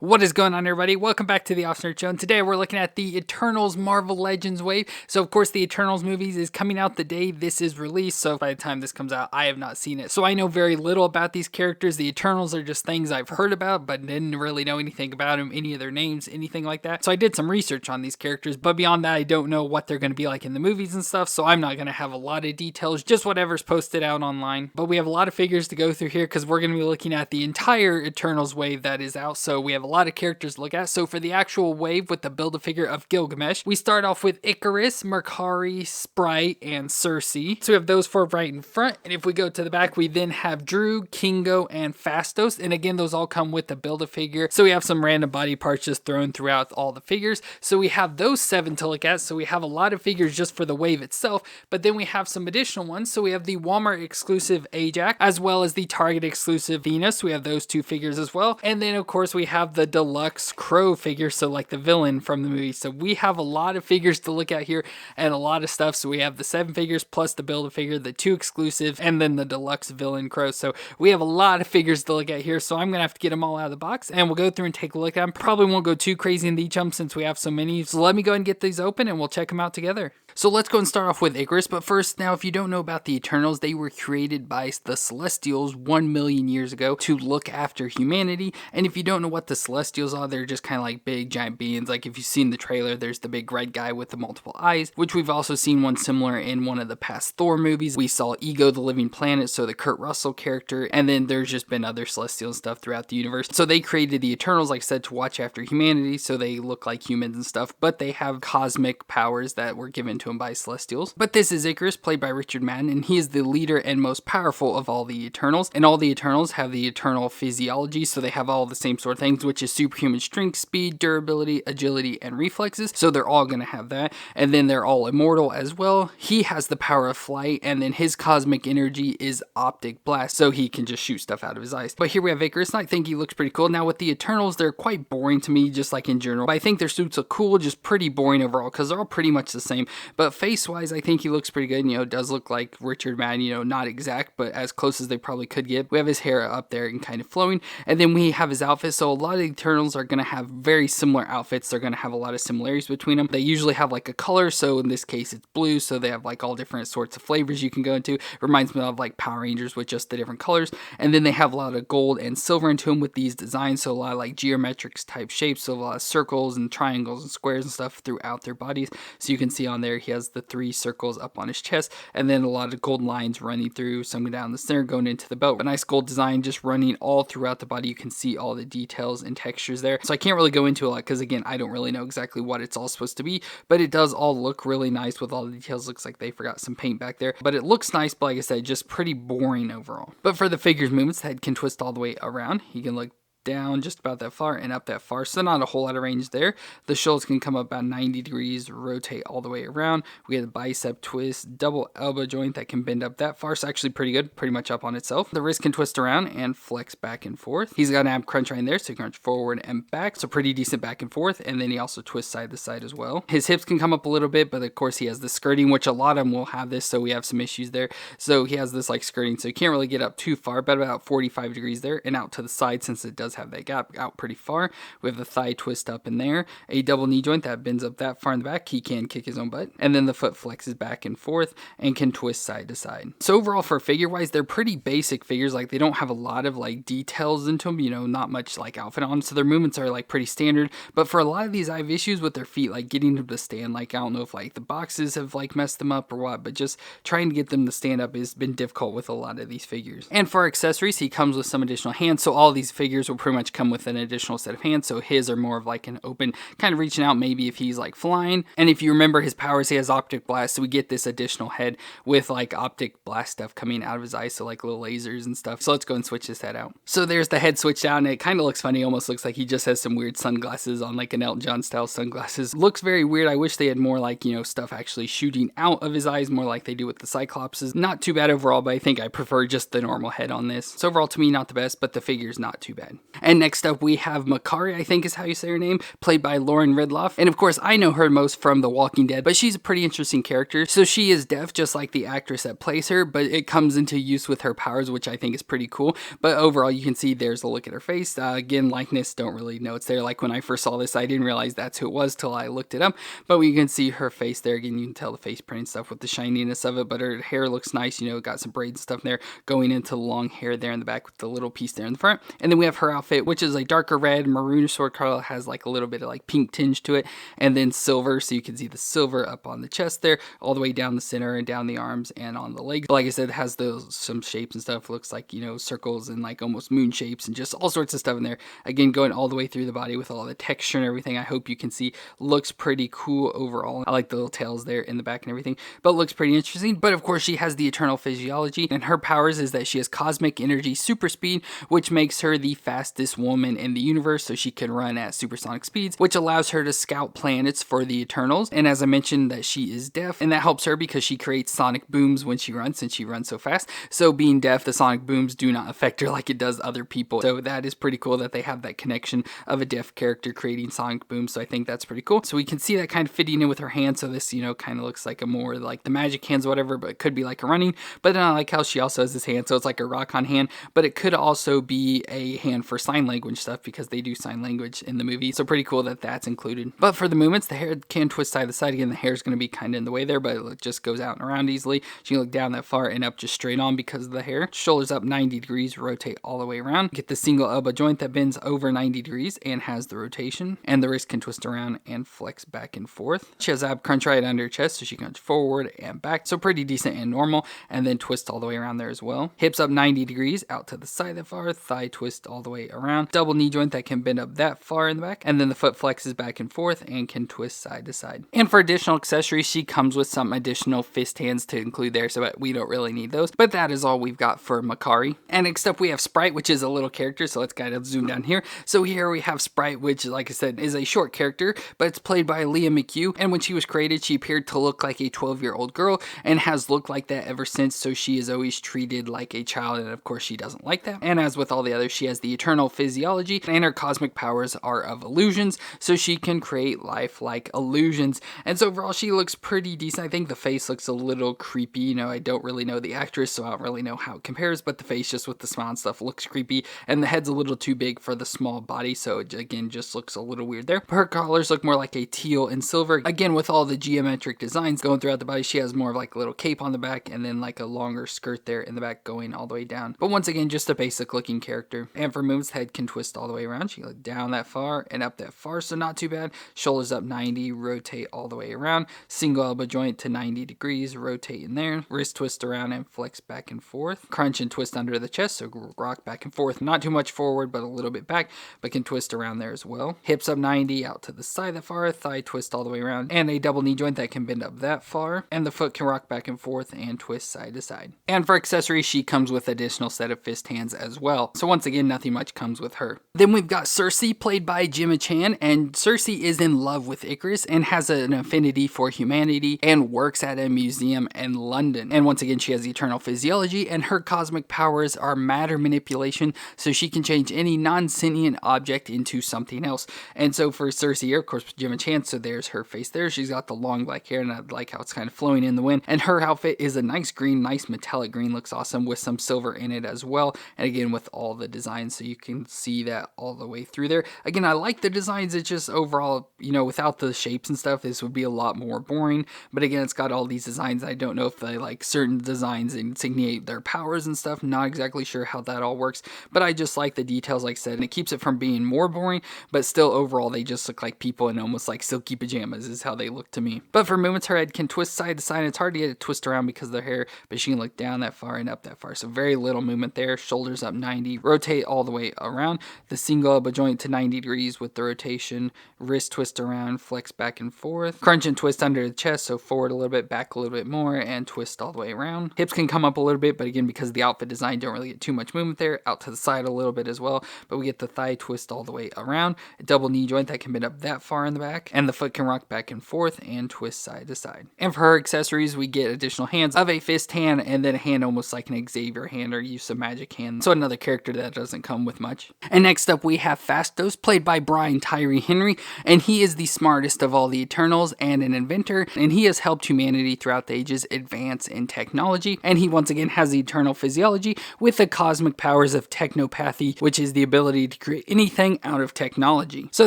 What is going on, everybody? Welcome back to the Oxnard Show, and today we're looking at the Eternals Marvel Legends wave. So, of course, the Eternals movies is coming out the day this is released, so by the time this comes out, I have not seen it. So I know very little about these characters. The Eternals are just things I've heard about, but didn't really know anything about them, any of their names, anything like that. So I did some research on these characters, but beyond that, I don't know what they're going to be like in the movies and stuff, so I'm not going to have a lot of details, just whatever's posted out online. But we have a lot of figures to go through here, because we're going to be looking at the entire Eternals wave that is out, so we have a lot of characters to look at. So for the actual wave with the Build-A-Figure of Gilgamesh, we start off with Icarus, Makkari, Sprite, and Sersi. So we have those four right in front, and if we go to the back, we then have Druig, Kingo, and Fastos, and again, those all come with the Build-A-Figure. So we have some random body parts just thrown throughout all the figures. So we have those 7 to look at, so we have a lot of figures just for the wave itself, but then we have some additional ones. So we have the Walmart exclusive Ajak, as well as the Target exclusive Venus. So we have those 2 figures as well, and then of course we have the Deluxe Kro figure, so like the villain from the movie. So we have a lot of figures to look at here and a lot of stuff. So we have the 7 figures plus the Build-A-Figure, the 2 exclusive, and then the Deluxe villain Kro. So we have a lot of figures to look at here, so I'm gonna have to get them all out of the box and we'll go through and take a look at them. Probably won't go too crazy into each of them since we have so many, so let me go ahead and get these open and we'll check them out together. So let's go and start off with Icarus, but first, now if you don't know about the Eternals, they were created by the Celestials 1 million years ago to look after humanity. And if you don't know what the Celestials are, they're just kind of like big giant beings. Like if you've seen the trailer, there's the big red guy with the multiple eyes, which we've also seen one similar in one of the past Thor movies. We saw Ego the Living Planet, so the Kurt Russell character, and then there's just been other Celestial stuff throughout the universe. So they created the Eternals, like I said, to watch after humanity, so they look like humans and stuff, but they have cosmic powers that were given to them by Celestials. But this is Icarus, played by Richard Madden, and he is the leader and most powerful of all the Eternals. And all the Eternals have the eternal physiology, so they have all the same sort of things, which is superhuman strength, speed, durability, agility, and reflexes. So they're all going to have that. And then they're all immortal as well. He has the power of flight, and then his cosmic energy is optic blast, so he can just shoot stuff out of his eyes. But here we have Icarus, and I think he looks pretty cool. Now with the Eternals, they're quite boring to me, just like in general. But I think their suits look cool, just pretty boring overall, because they're all pretty much the same. But face-wise, I think he looks pretty good. You know, does look like Richard Madden, you know, not exact, but as close as they probably could get. We have his hair up there and kind of flowing, and then we have his outfit. So a lot of the Eternals are going to have very similar outfits. They're going to have a lot of similarities between them. They usually have like a color, so in this case it's blue, so they have like all different sorts of flavors you can go into. Reminds me of like Power Rangers with just the different colors. And then they have a lot of gold and silver into them with these designs, so a lot of like geometrics type shapes, so a lot of circles and triangles and squares and stuff throughout their bodies. So you can see on there he has the 3 circles up on his chest, and then a lot of gold lines running through, some down the center going into the belt. A nice gold design just running all throughout the body. You can see all the details and textures there. So I can't really go into a lot because again, I don't really know exactly what it's all supposed to be, but it does all look really nice with all the details. Looks like they forgot some paint back there, but it looks nice, but like I said, just pretty boring overall. But for the figure's movements, the head can twist all the way around. You can look down just about that far and up that far, so not a whole lot of range there. The shoulders can come up about 90 degrees, rotate all the way around. We have the bicep twist, double elbow joint that can bend up that far, so actually pretty good, pretty much up on itself. The wrist can twist around and flex back and forth. He's got an ab crunch right in there, so he can crunch forward and back, so pretty decent back and forth, and then he also twists side to side as well. His hips can come up a little bit, but of course he has the skirting, which a lot of them will have this, so we have some issues there. So he has this like skirting, so you can't really get up too far, but about 45 degrees there, and out to the side since it does have that gap out pretty far. We have the thigh twist up in there, a double knee joint that bends up that far in the back. He can kick his own butt, and then the foot flexes back and forth and can twist side to side. So overall, for figure wise, they're pretty basic figures. Like they don't have a lot of like details into them, you know, not much like outfit on, so their movements are like pretty standard. But for a lot of these, I have issues with their feet, like getting them to stand. Like I don't know if like the boxes have like messed them up or what, but just trying to get them to stand up has been difficult with a lot of these figures. And for accessories, he comes with some additional hands, so all these figures will pretty much come with an additional set of hands. So his are more of like an open, kind of reaching out maybe if he's like flying. And if you remember his powers, he has optic blast, so we get this additional head with like optic blast stuff coming out of his eyes, so like little lasers and stuff. So let's go and switch this head out. So there's the head switched out, and it kind of looks funny. Almost looks like he just has some weird sunglasses on, like an Elton John style sunglasses. Looks very weird. I wish they had more like, you know, stuff actually shooting out of his eyes, more like they do with the Cyclopses. Not too bad overall, but I think I prefer just the normal head on this. So overall, to me, not the best, but the figure's not too bad. And next up we have Makkari, I think is how you say her name, played by Lauren Ridloff. And of course I know her most from The Walking Dead, but she's a pretty interesting character. So she is deaf just like the actress that plays her, but it comes into use with her powers, which I think is pretty cool. But overall you can see there's a look at her face. Again, likeness, don't really know it's there. Like when I first saw this, I didn't realize that's who it was till I looked it up. But we can see her face there. Again, you can tell the face print and stuff with the shininess of it, but her hair looks nice, you know, got some braids and stuff in there going into the long hair there in the back with the little piece there in the front. And then we have her outfit, which is like darker red, maroonish sort of color, has like a little bit of like pink tinge to it, and then silver, so you can see the silver up on the chest there, all the way down the center and down the arms and on the legs. But like I said, it has some shapes and stuff, looks like, you know, circles and like almost moon shapes and just all sorts of stuff in there. Again, going all the way through the body with all the texture and everything. I hope you can see, looks pretty cool overall. I like the little tails there in the back and everything, but looks pretty interesting. But of course she has the eternal physiology, and her powers is that she has cosmic energy super speed, which makes her the fastest woman in the universe, so she can run at supersonic speeds, which allows her to scout planets for the Eternals. And as I mentioned, that she is deaf, and that helps her because she creates sonic booms when she runs, since she runs so fast. So being deaf, the sonic booms do not affect her like it does other people. So that is pretty cool that they have that connection of a deaf character creating sonic booms. So I think that's pretty cool. So we can see that kind of fitting in with her hand. So this, you know, kind of looks like a more like the magic hands, whatever, but it could be like a running. But then I like how she also has this hand, so it's like a rock on hand, but it could also be a hand for sign language stuff because they do sign language in the movie. So pretty cool that that's included. But for the movements, the hair can twist side to side. Again, the hair is going to be kind of in the way there, but it just goes out and around easily. She can look down that far and up just straight on because of the hair. Shoulders up 90 degrees, rotate all the way around. Get the single elbow joint that bends over 90 degrees and has the rotation. And the wrist can twist around and flex back and forth. She has ab crunch right under her chest, so she can crunch forward and back. So pretty decent and normal. And then twist all the way around there as well. Hips up 90 degrees out to the side that far. Thigh twist all the way around. Double knee joint that can bend up that far in the back. And then the foot flexes back and forth and can twist side to side. And for additional accessories, she comes with some additional fist hands to include there, so we don't really need those. But that is all we've got for Makkari. And next up we have Sprite, which is a little character, so let's kind of zoom down here. So here we have Sprite, which like I said is a short character, but it's played by Leah McHugh. And when she was created, she appeared to look like a 12-year-old girl and has looked like that ever since, so she is always treated like a child, and of course she doesn't like that. And as with all the others, she has the eternal physiology, and her cosmic powers are of illusions, so she can create life-like illusions. And so overall she looks pretty decent. I think the face looks a little creepy. You know, I don't really know the actress, so I don't really know how it compares, but the face just with the smile and stuff looks creepy, and the head's a little too big for the small body, so it again just looks a little weird there. Her colors look more like a teal and silver. Again, with all the geometric designs going throughout the body, she has more of like a little cape on the back and then like a longer skirt there in the back going all the way down. But once again, just a basic looking character. And for moves, head can twist all the way around. She can look down that far and up that far, so not too bad. Shoulders up 90, rotate all the way around. Single elbow joint to 90 degrees, rotate in there. Wrist twist around and flex back and forth. Crunch and twist under the chest, so rock back and forth. Not too much forward, but a little bit back, but can twist around there as well. Hips up 90, out to the side that far. Thigh twist all the way around. And a double knee joint that can bend up that far. And the foot can rock back and forth and twist side to side. And for accessories, she comes with additional set of fist hands as well. So once again, nothing much comes with her. Then we've got Cersei, played by Gemma Chan, and Cersei is in love with Icarus and has an affinity for humanity and works at a museum in London. And once again, she has eternal physiology, and her cosmic powers are matter manipulation, so she can change any non-sentient object into something else. And so for Cersei here, of course, Gemma Chan, so there's her face there. She's got the long black hair, and I like how it's kind of flowing in the wind. And her outfit is a nice green, nice metallic green, looks awesome with some silver in it as well. And again, with all the designs, so you can see that all the way through there. Again, I like the designs. It's just overall, you know, without the shapes and stuff, this would be a lot more boring. But again, it's got all these designs. I don't know if they like certain designs insinuate their powers and stuff. Not exactly sure how that all works, but I just like the details, like I said, and it keeps it from being more boring, but still overall they just look like people in almost like silky pajamas is how they look to me. But for movements, her head can twist side to side. It's hard to get it to twist around because of their hair, but she can look down that far and up that far, so very little movement there. Shoulders up 90, rotate all the way around. The single elbow joint to 90 degrees with the rotation. Wrist twist around, flex back and forth. Crunch and twist under the chest, so forward a little bit, back a little bit more, and twist all the way around. Hips can come up a little bit, but again, because of the outfit design, don't really get too much movement there. Out to the side a little bit as well, but we get the thigh twist all the way around. A double knee joint that can bend up that far in the back, and the foot can rock back and forth and twist side to side. And for her accessories, we get additional hands of a fist hand, and then a hand almost like an Xavier hand or use of magic hand. So another character that doesn't come with with much. And next up we have Fastos, played by Brian Tyree Henry, and he is the smartest of all the Eternals and an inventor, and he has helped humanity throughout the ages advance in technology, and he once again has the eternal physiology with the cosmic powers of technopathy, which is the ability to create anything out of technology. So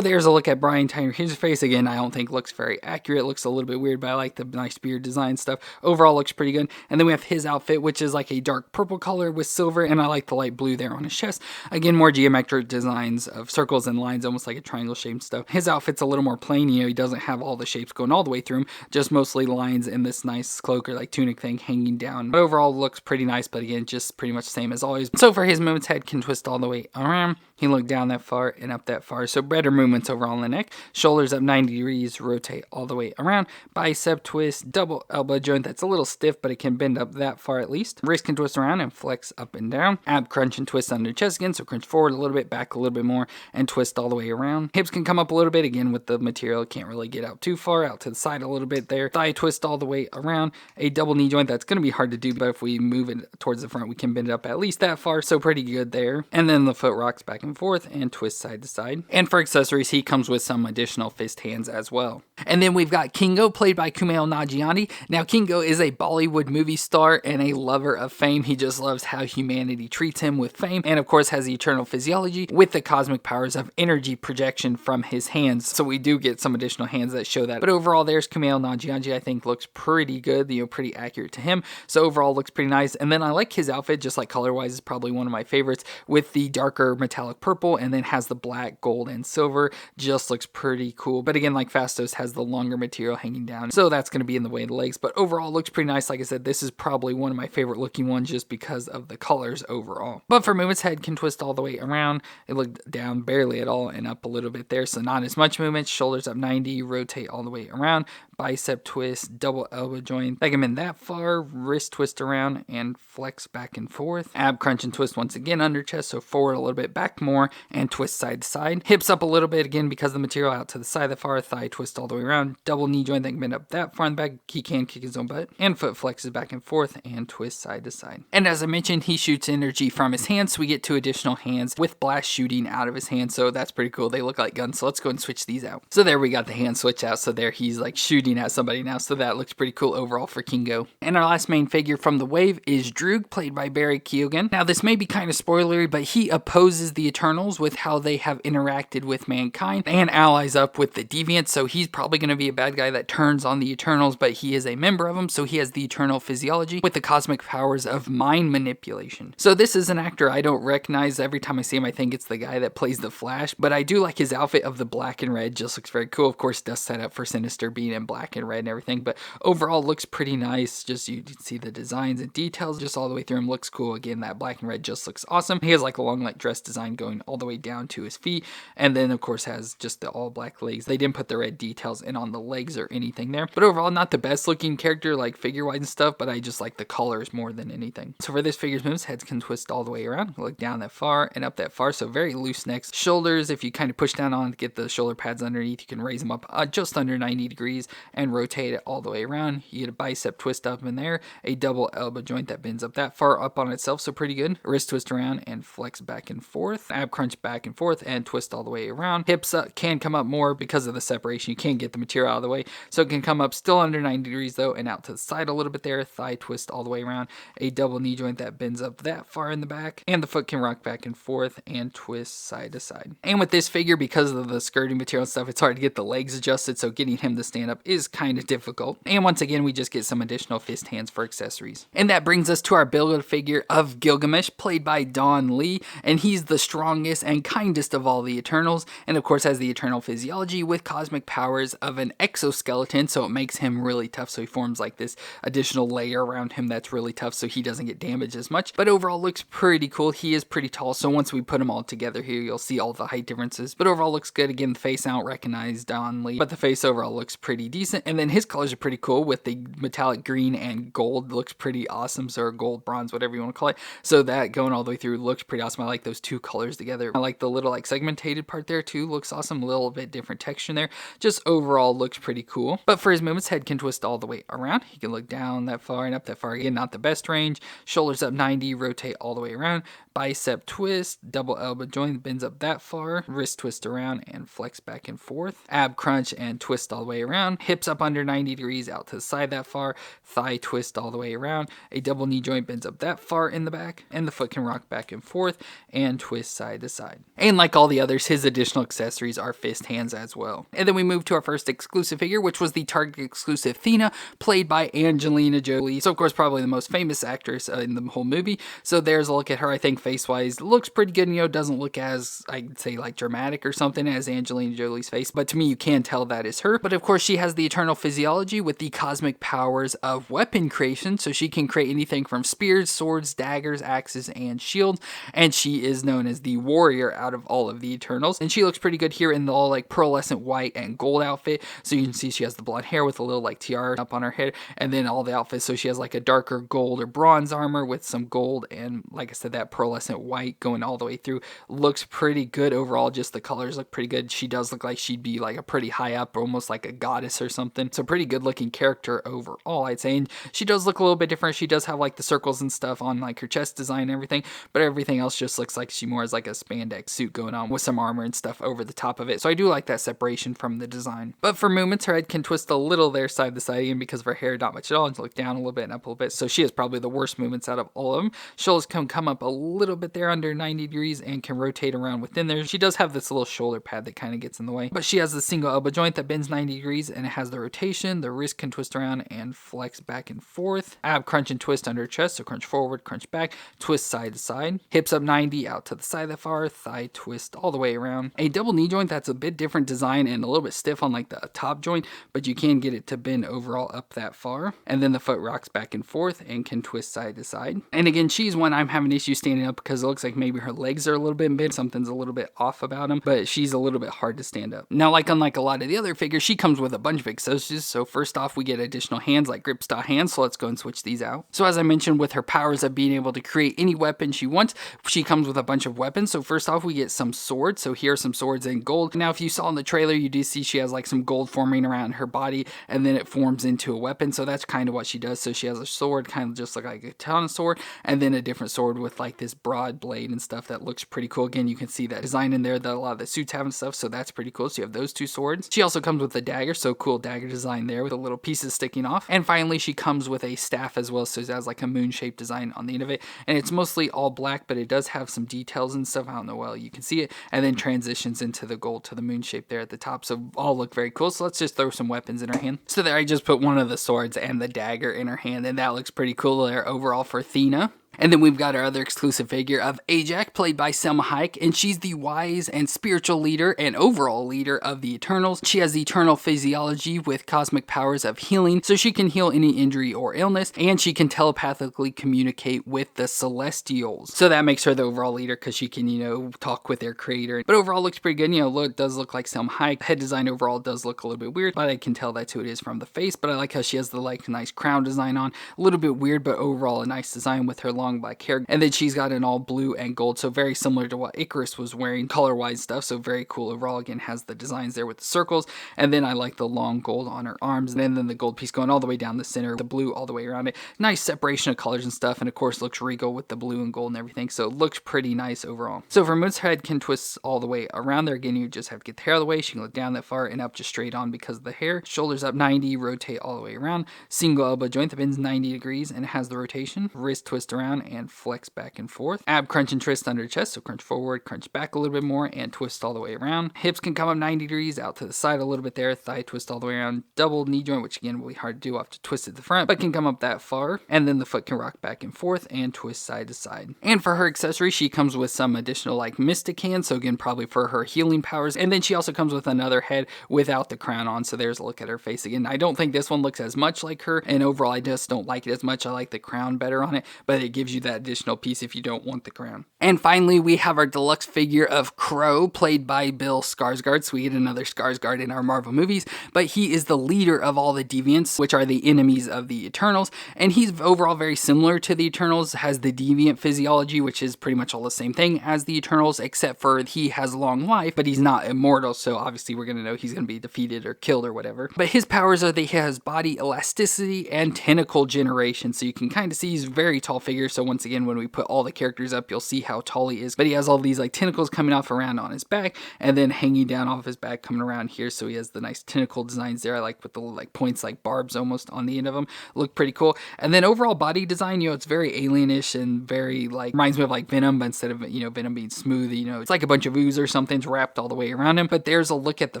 there's a look at Brian Tyree Henry's face. Again, I don't think looks very accurate, it looks a little bit weird, but I like the nice beard design stuff. Overall looks pretty good. And then we have his outfit, which is like a dark purple color with silver, and I like the light blue there on his chest. Again, more geometric designs of circles and lines, almost like a triangle shaped stuff. His outfit's a little more plain, he doesn't have all the shapes going all the way through him, just mostly lines and this nice cloak or like tunic thing hanging down. But overall looks pretty nice, but again, just pretty much the same as always. So for his movements, head can twist all the way around. He looked down that far and up that far, so better movements overall in the neck. Shoulders up 90 degrees, rotate all the way around. Bicep twist, double elbow joint that's a little stiff, but it can bend up that far at least. Wrist can twist around and flex up and down. Ab crunch and twist under chest again, so crunch forward a little bit, back a little bit more, and twist all the way around. Hips can come up a little bit, again with the material, can't really get out too far, out to the side a little bit there. Thigh twist all the way around. A double knee joint, that's going to be hard to do, but if we move it towards the front, we can bend it up at least that far, so pretty good there. And then the foot rocks back and forth and twist side to side. And for accessories, he comes with some additional fist hands as well. And then we've got Kingo, played by Kumail Nanjiani. Now, Kingo is a Bollywood movie star and a lover of fame. He just loves how humanity treats him with fame, and of course has the eternal physiology with the cosmic powers of energy projection from his hands. So we do get some additional hands that show that. But overall, there's Kumail Nanjiani. I think looks pretty good, pretty accurate to him. So overall, looks pretty nice. And then I like his outfit, just like color-wise, is probably one of my favorites, with the darker metallic purple, and then has the black, gold, and silver. Just looks pretty cool. But again, like Fastos, has the longer material hanging down, so that's going to be in the way of the legs. But overall, looks pretty nice. Like I said, this is probably one of my favorite looking ones just because of the colors overall. But for movements, head can twist all the way around. It looked down barely at all and up a little bit there, so not as much movement. Shoulders up 90, rotate all the way around. Bicep twist, double elbow joint, leg him in that far, wrist twist around and flex back and forth. Ab crunch and twist once again under chest, so forward a little bit, back more, and twist side to side. Hips up a little bit again because of the material, out to the side of the far. Thigh twist all the way around. Double knee joint that can bend up that far and back. He can kick his own butt. And foot flexes back and forth and twist side to side. And as I mentioned, he shoots energy from his hands, so we get 2 additional hands with blast shooting out of his hands, so that's pretty cool. They look like guns, so let's go and switch these out. So there we got the hand switch out, so there he's like shooting at somebody now, so that looks pretty cool overall for Kingo. And our last main figure from the wave is Druig, played by Barry Keoghan. Now this may be kind of spoilery, but he opposes the Eternals with how they have interacted with mankind and allies up with the Deviants, so he's probably going to be a bad guy that turns on the Eternals, but he is a member of them, so he has the eternal physiology with the cosmic powers of mind manipulation. So this is an actor I don't recognize. Every time I see him, I think it's the guy that plays the Flash, but I do like his outfit of the black and red, just looks very cool. Of course, does set up for Sinister being in black and red and everything, but overall looks pretty nice. Just you can see the designs and details just all the way through him, looks cool. Again, that black and red just looks awesome. He has like a long like dress design going all the way down to his feet, and then of course has just the all black legs. They didn't put the red details in on the legs or anything there, but overall not the best looking character like figure wise and stuff, but I just like the colors more than anything. So for this figure's moves, heads can twist all the way around, look down that far and up that far, so very loose necks. Shoulders, if you kind of push down on to get the shoulder pads underneath, you can raise them up just under 90 degrees and rotate it all the way around. You get a bicep twist up in there, a double elbow joint that bends up that far up on itself, so pretty good. Wrist twist around and flex back and forth. Ab crunch back and forth and twist all the way around. Hips can come up more because of the separation. You can't get the material out of the way, so it can come up still under 90 degrees though and out to the side a little bit there. Thigh twist all the way around. A double knee joint that bends up that far in the back, and the foot can rock back and forth and twist side to side. And with this figure, because of the skirting material and stuff, it's hard to get the legs adjusted, so getting him to stand up is kind of difficult. And once again, we just get some additional fist hands for accessories. And that brings us to our Build-A-Figure of Gilgamesh, played by Don Lee, and he's the strongest and kindest of all the Eternals, and of course has the eternal physiology with cosmic powers of an exoskeleton, so it makes him really tough, so he forms like this additional layer around him that's really tough, so he doesn't get damaged as much. But overall looks pretty cool. He is pretty tall, so once we put them all together here, you'll see all the height differences, but overall looks good. Again, the face, I don't recognize Don Lee, but the face overall looks pretty decent. And then his colors are pretty cool with the metallic green and gold, looks pretty awesome, so gold, bronze, whatever you want to call it. So that going all the way through looks pretty awesome. I like those two colors together. I like the little like segmented part there too, looks awesome. A little bit different texture there. Just overall looks pretty cool. But for his movements, head can twist all the way around. He can look down that far and up that far. Again, not the best range. Shoulders up 90, rotate all the way around. bicep twist, double elbow joint, bends up that far, wrist twist around and flex back and forth, ab crunch and twist all the way around, hips up under 90 degrees out to the side that far, thigh twist all the way around, a double knee joint bends up that far in the back, and the foot can rock back and forth and twist side to side. And like all the others, his additional accessories are fist hands as well. And then we move to our first exclusive figure, which was the Target exclusive Thena, played by Angelina Jolie. So of course, probably the most famous actress in the whole movie. So there's a look at her. I think face-wise looks pretty good, you know, doesn't look as, I'd say, like dramatic or something as Angelina Jolie's face, but to me you can tell that is her. But of course she has the eternal physiology with the cosmic powers of weapon creation, so she can create anything from spears, swords, daggers, axes, and shields, and she is known as the warrior out of all of the Eternals. And she looks pretty good here in the all like pearlescent white and gold outfit, so you can see she has the blonde hair with a little like tiara up on her head, and then all the outfits, so she has like a darker gold or bronze armor with some gold, and like I said, that pearlescent white going all the way through. Looks pretty good overall, just the colors look pretty good. She does look like she'd be like a pretty high up, almost like a goddess or something, so pretty good looking character overall, I'd say. And she does look a little bit different. She does have like the circles and stuff on like her chest design and everything, but everything else just looks like she more has like a spandex suit going on with some armor and stuff over the top of it, so I do like that separation from the design. But for movements, her head can twist a little there side to side, again because of her hair, not much at all, and look down a little bit and up a little bit, so she has probably the worst movements out of all of them. Shoulders can come up a little bit there under 90 degrees and can rotate around within there. She does have this little shoulder pad that kind of gets in the way, but she has the single elbow joint that bends 90 degrees and it has the rotation. The wrist can twist around and flex back and forth. Ab crunch and twist under her chest, so crunch forward, crunch back, twist side to side. Hips up 90 out to the side that far, thigh twist all the way around. A double knee joint that's a bit different design and a little bit stiff on like the top joint, but you can get it to bend overall up that far. And then the foot rocks back and forth and can twist side to side. And again, she's one I'm having issues standing up because it looks like maybe her legs are a little bit bent, something's a little bit off about them, but she's a little bit hard to stand up. Now, like unlike a lot of the other figures, she comes with a bunch of accessories. So first off, we get additional hands like grip style hands, so let's go and switch these out. So as I mentioned, with her powers of being able to create any weapon she wants, she comes with a bunch of weapons. So first off, we get some swords. So here are some swords in gold. Now, if you saw in the trailer, you do see she has like some gold forming around her body, and then it forms into a weapon. So that's kind of what she does. So she has a sword, kind of just like a katana sword, and then a different sword with like this broad blade and stuff that looks pretty cool. Again, you can see that design in there that a lot of the suits have and stuff, so that's pretty cool. So you have those two swords. She also comes with a dagger, so cool dagger design there with the little pieces sticking off. And finally, she comes with a staff as well, so it has like a moon-shaped design on the end of it, and it's mostly all black, but it does have some details and stuff. I don't know, well, you can see it, and then transitions into the gold to the moon shape there at the top, so all look very cool. So let's just throw some weapons in her hand. So there, I just put one of the swords and the dagger in her hand, and that looks pretty cool there overall for Thena. And then we've got our other exclusive figure of Ajak, played by Salma Hayek, and she's the wise and spiritual leader and overall leader of the Eternals. She has the eternal physiology with cosmic powers of healing, so she can heal any injury or illness, and she can telepathically communicate with the Celestials. So that makes her the overall leader because she can, you know, talk with their creator. But overall looks pretty good. You know, it does look like Salma Hayek. Head design overall does look a little bit weird, but I can tell that's who it is from the face. But I like how she has the like nice crown design on. A little bit weird, but overall a nice design with her long black hair, and then she's got an all blue and gold, so very similar to what Icarus was wearing color wise stuff, so very cool overall. Again, has the designs there with the circles, and then I like the long gold on her arms, and then the gold piece going all the way down the center, the blue all the way around it. Nice separation of colors and stuff, and of course looks regal with the blue and gold and everything, so it looks pretty nice overall. So for Moon's head can twist all the way around there. Again, you just have to get the hair out of the way. She can look down that far and up just straight on because of the hair. Shoulders up 90, rotate all the way around. Single elbow joint that bends 90 degrees and has the rotation. Wrist twist around and flex back and forth. Ab crunch and twist under chest, so crunch forward, crunch back a little bit more, and twist all the way around. Hips can come up 90 degrees out to the side a little bit there. Thigh twist all the way around. Double knee joint, which again will be hard to do. I'll have to twist at the front, but can come up that far. And then the foot can rock back and forth and twist side to side. And for her accessory, she comes with some additional like mystic hands, so again probably for her healing powers. And then she also comes with another head without the crown on, so there's a look at her face again. I don't think this one looks as much like her, and overall I just don't like it as much. I like the crown better on it, but it gives you that additional piece if you don't want the crown. And finally, we have our deluxe figure of Kro, played by Bill Skarsgård. So we get another Skarsgård in our Marvel movies, but he is the leader of all the deviants, which are the enemies of the Eternals, and he's overall very similar to the Eternals, has the deviant physiology, which is pretty much all the same thing as the Eternals, except for he has long life, but he's not immortal, so obviously we're going to know he's going to be defeated or killed or whatever. But his powers are that he has body elasticity and tentacle generation, so you can kind of see he's a very tall figure, So once again, when we put all the characters up, you'll see how tall he is. But he has all these like tentacles coming off around on his back and then hanging down off his back coming around here. So he has the nice tentacle designs there. I like with the like points like barbs almost on the end of them. Look pretty cool. And then overall body design, you know, it's very alienish and very like reminds me of like Venom, but instead of, you know, Venom being smooth, you know, it's like a bunch of ooze or something's wrapped all the way around him. But there's a look at the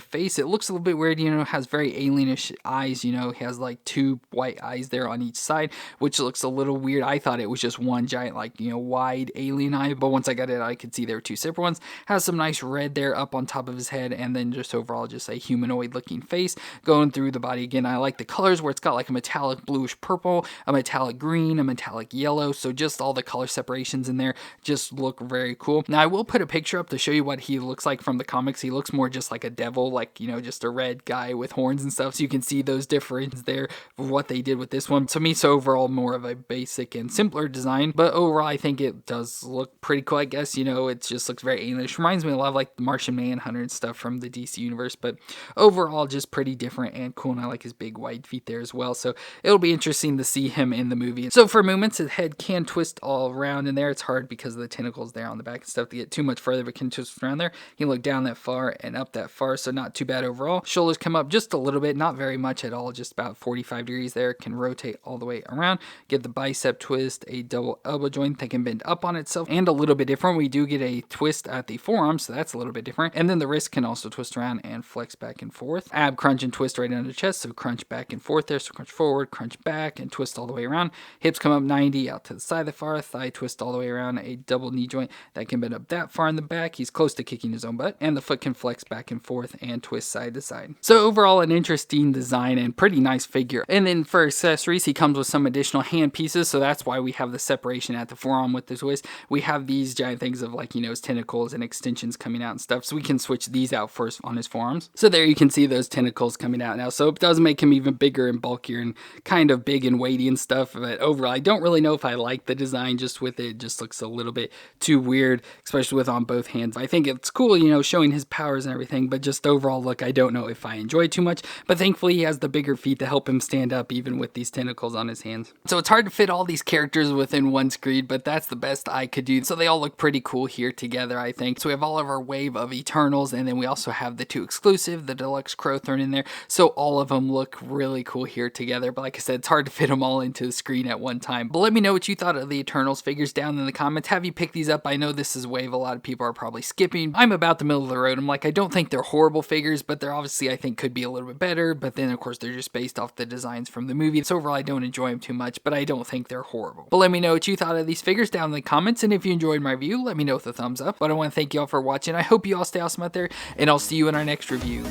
face. It looks a little bit weird, you know, has very alienish eyes, you know, he has like two white eyes there on each side, which looks a little weird. I thought it was just one giant, like, you know, wide alien eye, but once I got it, I could see there were two separate ones. Has some nice red there up on top of his head, and then just overall just a humanoid looking face going through the body. Again, I like the colors where it's got like a metallic bluish purple, a metallic green, a metallic yellow, so just all the color separations in there just look very cool. Now I will put a picture up to show you what he looks like from the comics. He looks more just like a devil, like, you know, just a red guy with horns and stuff, so you can see those differences there of what they did with this one. To me, so overall more of a basic and simpler design, but overall I think it does look pretty cool. I guess, you know, it just looks very English, reminds me a lot of like the Martian Manhunter and stuff from the DC universe, but overall just pretty different and cool. And I like his big wide feet there as well, so it'll be interesting to see him in the movie. So for movements, his head can twist all around in there. It's hard because of the tentacles there on the back and stuff to get too much further, but can twist around there. He can look down that far and up that far, so not too bad overall. Shoulders come up just a little bit, not very much at all, just about 45 degrees there. Can rotate all the way around. Get the bicep twist, a double elbow joint that can bend up on itself, and a little bit different, we do get a twist at the forearm, so that's a little bit different. And then the wrist can also twist around and flex back and forth. Ab crunch and twist right under the chest, so crunch back and forth there, so crunch forward, crunch back, and twist all the way around. Hips come up 90 out to the side of the far, thigh twist all the way around, a double knee joint that can bend up that far in the back. He's close to kicking his own butt, and the foot can flex back and forth and twist side to side. So overall, an interesting design and pretty nice figure. And then for accessories, he comes with some additional hand pieces, so that's why we have the separation at the forearm with the twist. We have these giant things of like, you know, his tentacles and extensions coming out and stuff, so we can switch these out first on his forearms. So there you can see those tentacles coming out now, so it does make him even bigger and bulkier and kind of big and weighty and stuff. But overall, I don't really know if I like the design just with it. It just looks a little bit too weird, especially with on both hands. I think it's cool, you know, showing his powers and everything, but just overall look, I don't know if I enjoy it too much. But thankfully he has the bigger feet to help him stand up even with these tentacles on his hands. So it's hard to fit all these characters within one screen, but that's the best I could do. So they all look pretty cool here together, I think. So we have all of our wave of Eternals, and then we also have the two exclusive, the Deluxe Kro thrown in there. So all of them look really cool here together. But like I said, it's hard to fit them all into the screen at one time. But let me know what you thought of the Eternals figures down in the comments. Have you picked these up? I know this is a wave a lot of people are probably skipping. I'm about the middle of the road. I'm like, I don't think they're horrible figures, but they're obviously, I think, could be a little bit better. But then of course they're just based off the designs from the movie. So overall I don't enjoy them too much, but I don't think they're horrible. But let me know what you thought of these figures down in the comments, and if you enjoyed my review, let me know with a thumbs up. But I want to thank you all for watching. I hope you all stay awesome out there, and I'll see you in our next review.